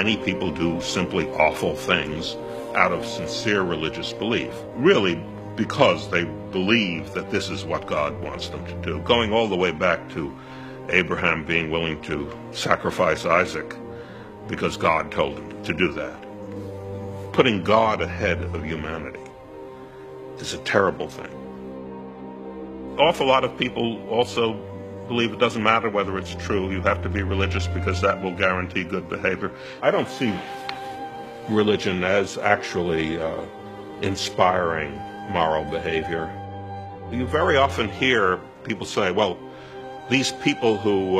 many people do simply awful things out of sincere religious belief, really because they believe that this is what God wants them to do, going all the way back to Abraham being willing to sacrifice Isaac because God told him to do that. Putting God ahead of humanity is a terrible thing. An awful lot of people also believe it doesn't matter whether it's true, you have to be religious because that will guarantee good behavior. I don't see religion as actually inspiring moral behavior. You very often hear people say, well, these people who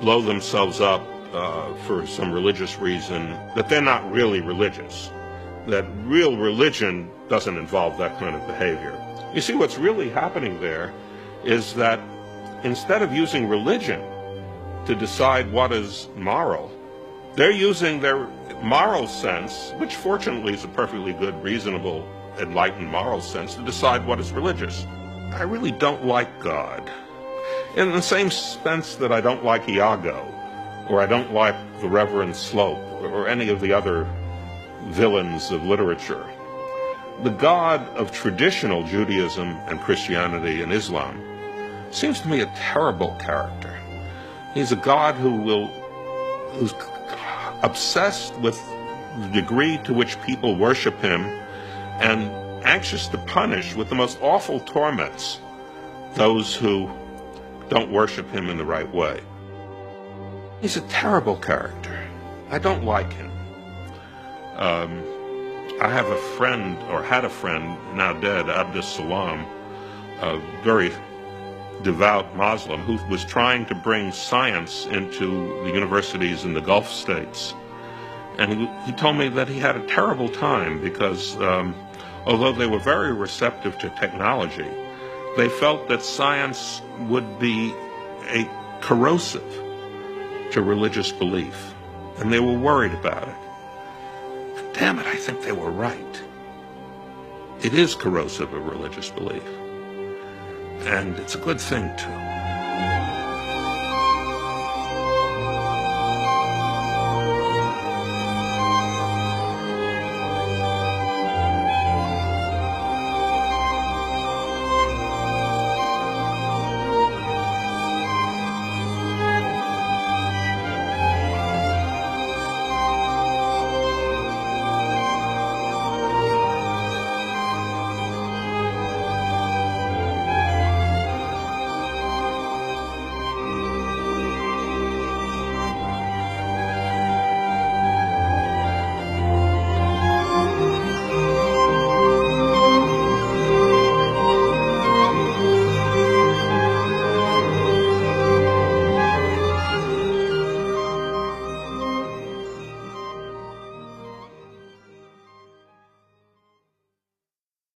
blow themselves up for some religious reason, that they're not really religious, that real religion doesn't involve that kind of behavior. You see, what's really happening there is that instead of using religion to decide what is moral, they're using their moral sense, which fortunately is a perfectly good, reasonable, enlightened moral sense, to decide what is religious. I really don't like God. In the same sense that I don't like Iago, or I don't like the Reverend Slope, or any of the other villains of literature. The God of traditional Judaism and Christianity and Islam seems to me a terrible character. He's a God who's obsessed with the degree to which people worship him and anxious to punish with the most awful torments those who don't worship him in the right way. He's a terrible character. I don't like him. I have a friend, or had a friend, now dead, Abdus Salam, a very devout Muslim, who was trying to bring science into the universities in the Gulf states. And he told me that he had a terrible time because although they were very receptive to technology, they felt that science would be a corrosive to religious belief, and they were worried about it. But damn it, I think they were right. It is corrosive of religious belief, and it's a good thing too.